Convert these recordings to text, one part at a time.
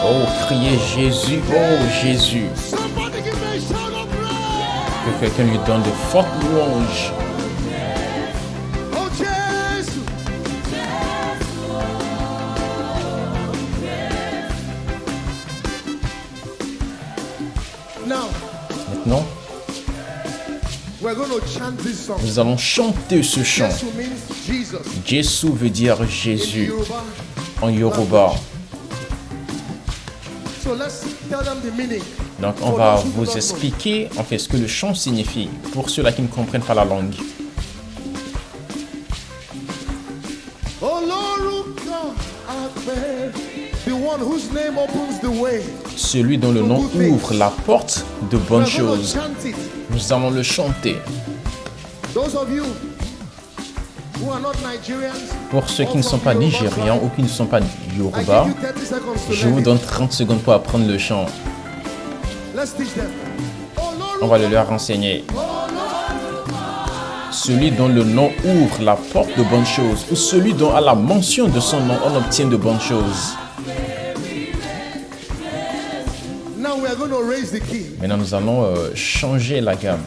Oh, criez Jésus, oh Jésus. Que quelqu'un lui donne de fortes louanges. Maintenant, nous allons chanter ce chant. Jésus veut dire Jésus en Yoruba. Donc on va vous expliquer en fait ce que le chant signifie pour ceux-là qui ne comprennent pas la langue. Celui dont le nom ouvre la porte de bonnes choses. Nous allons le chanter. Pour ceux qui ne sont pas nigérians ou qui ne sont pas yoruba, je vous donne 30 secondes pour apprendre le chant. On va le leur enseigner. Celui dont le nom ouvre la porte de bonnes choses, ou celui dont à la mention de son nom on obtient de bonnes choses. Maintenant nous allons changer la gamme.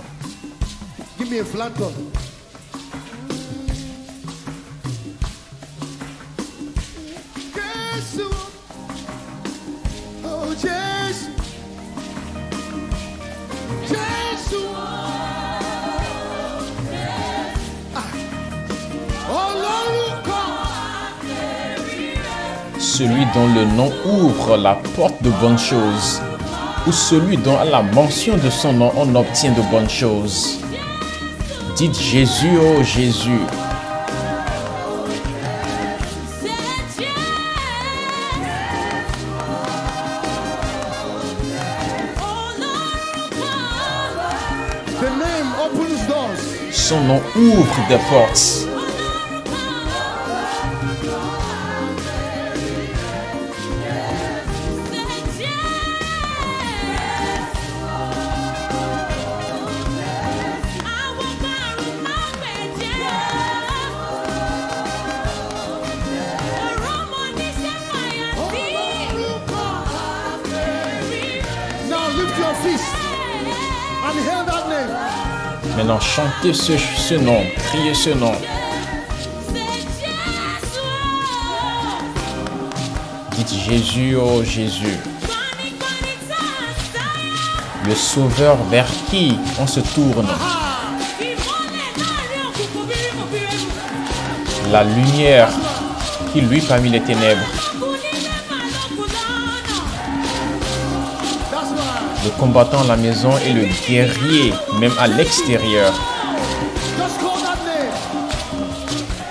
Celui dont le nom ouvre la porte de bonnes choses, ou celui dont à la mention de son nom on obtient de bonnes choses. Dites Jésus, oh Jésus. Son nom ouvre des portes. Maintenant, chantez ce nom, criez ce nom. Dites Jésus, oh Jésus. Le Sauveur vers qui on se tourne. La lumière qui luit parmi les ténèbres. Le combattant à la maison et le guerrier, même à l'extérieur.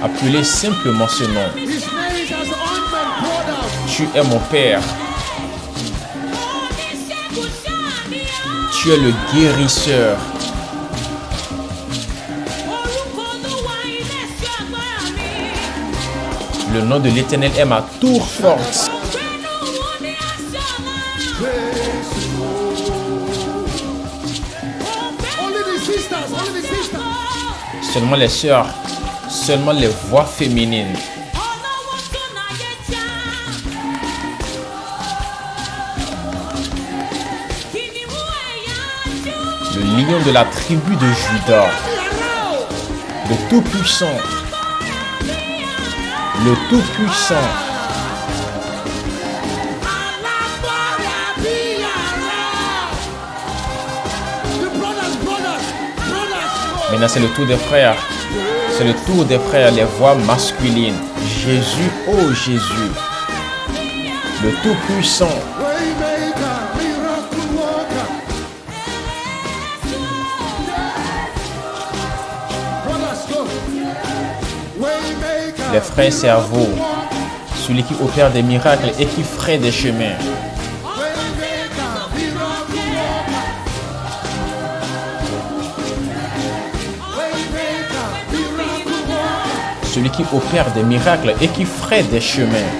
Appelez simplement ce nom. Tu es mon Père. Tu es le guérisseur. Le nom de l'Éternel est ma tour forte. Seulement les sœurs, seulement les voix féminines. Le lion de la tribu de Juda, le Tout-Puissant, le Tout-Puissant. Maintenant, c'est le tour des frères. C'est le tour des frères, les voix masculines. Jésus, oh Jésus, le Tout-Puissant. Les frères cerveaux, celui qui opère des miracles et qui fraye des chemins. Celui qui opère des miracles et qui fraye des chemins.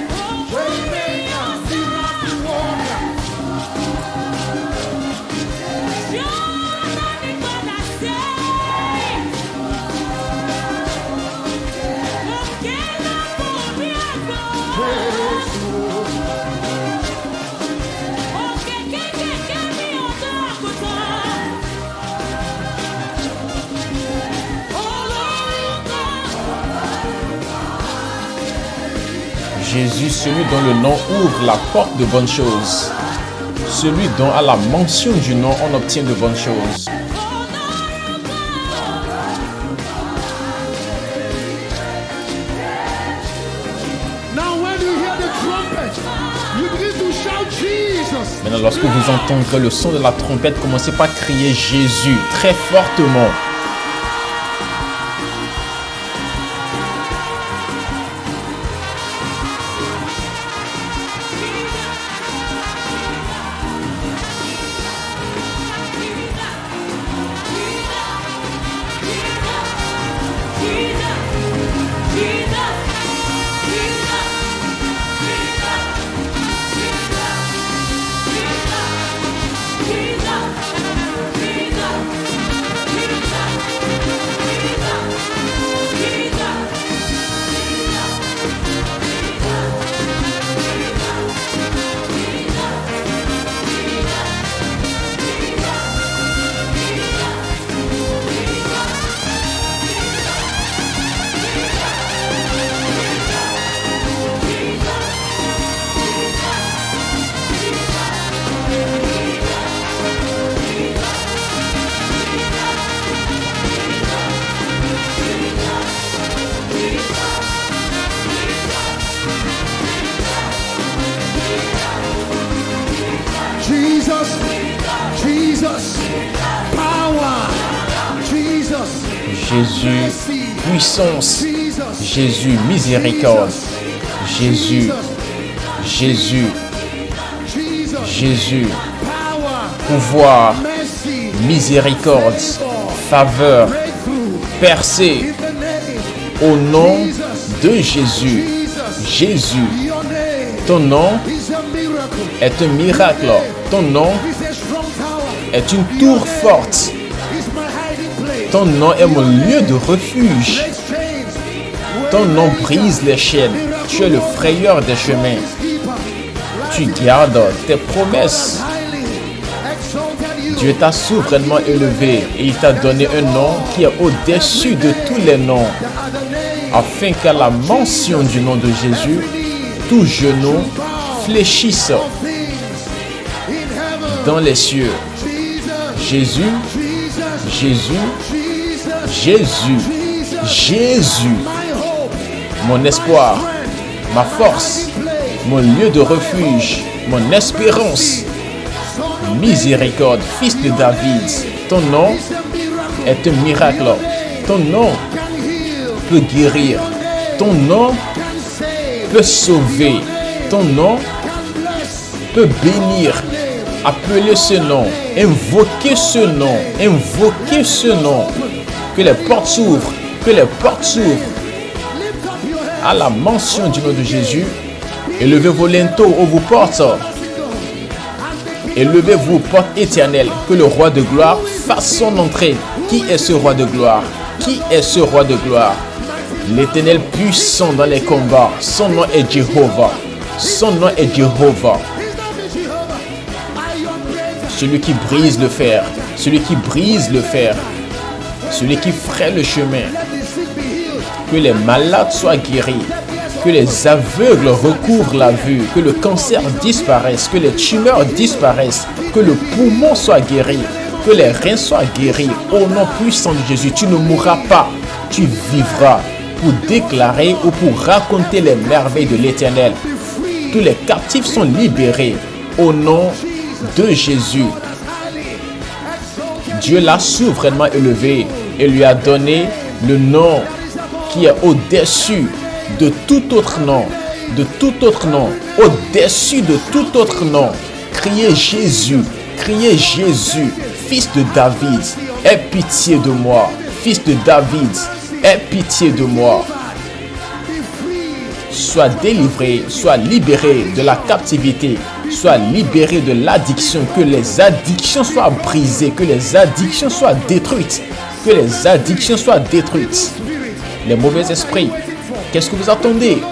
Jésus, celui dont le nom ouvre la porte de bonnes choses. Celui dont à la mention du nom on obtient de bonnes choses. Maintenant, lorsque vous entendrez le son de la trompette, commencez par crier Jésus très fortement. Jésus, puissance. Jésus, miséricorde. Jésus, Jésus, Jésus, pouvoir, miséricorde, faveur, percée. Au nom de Jésus. Jésus, ton nom est un miracle. Ton nom est une tour forte. Ton nom est mon lieu de refuge. Ton nom brise les chaînes. Tu es le frayeur des chemins. Tu gardes tes promesses. Dieu t'a souverainement élevé et il t'a donné un nom qui est au-dessus de tous les noms, afin qu'à la mention du nom de Jésus, tout genou fléchisse dans les cieux. Jésus, Jésus, Jésus, Jésus, mon espoir, ma force, mon lieu de refuge, mon espérance, miséricorde, fils de David. Ton nom est un miracle. Ton nom peut guérir. Ton nom peut sauver. Ton nom peut bénir. Appelez ce nom, invoquez ce nom, invoquez ce nom. Que les portes s'ouvrent, que les portes s'ouvrent. À la mention du nom de Jésus, élevez vos linteaux aux vos portes. Élevez-vous, portes éternelles, que le roi de gloire fasse son entrée. Qui est ce roi de gloire? Qui est ce roi de gloire? L'Éternel puissant dans les combats. Son nom est Jéhovah. Son nom est Jéhovah. Celui qui brise le fer. Celui qui brise le fer. Celui qui fraye le chemin. Que les malades soient guéris. Que les aveugles recouvrent la vue. Que le cancer disparaisse. Que les tumeurs disparaissent. Que le poumon soit guéri. Que les reins soient guéris. Au nom puissant de Jésus, tu ne mourras pas. Tu vivras pour déclarer ou pour raconter les merveilles de l'Éternel. Tous les captifs sont libérés. Au nom de Jésus. Dieu l'a souverainement élevé et lui a donné le nom qui est au-dessus de tout autre nom, de tout autre nom, au-dessus de tout autre nom. Criez Jésus, fils de David, aie pitié de moi. Fils de David, aie pitié de moi. Sois délivré, sois libéré de la captivité, sois libéré de l'addiction, que les addictions soient brisées, que les addictions soient détruites, que les addictions soient détruites. Les mauvais esprits, qu'est-ce que vous attendez?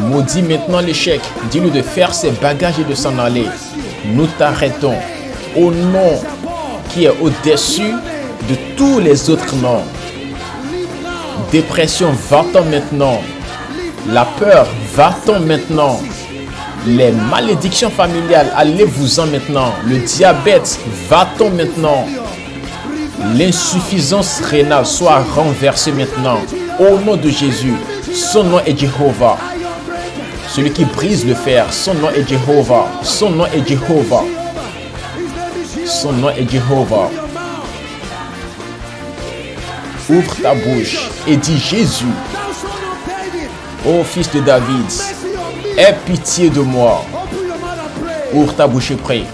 Maudis maintenant l'échec, dis-lui de faire ses bagages et de s'en aller. Nous t'arrêtons au nom qui est au-dessus de tous les autres noms. dépression, va-t'en maintenant. La peur, va-t'en maintenant. Les malédictions familiales, allez-vous-en maintenant. Le diabète, va-t'en maintenant. L'insuffisance rénale soit renversée maintenant. Au nom de Jésus, son nom est Jéhovah. Celui qui brise le fer, son nom est Jéhovah. Son nom est Jéhovah. Son nom est Jéhovah. Ouvre ta bouche et dis Jésus, ô fils de David, aie pitié de moi. Ouvre ta bouche et prie.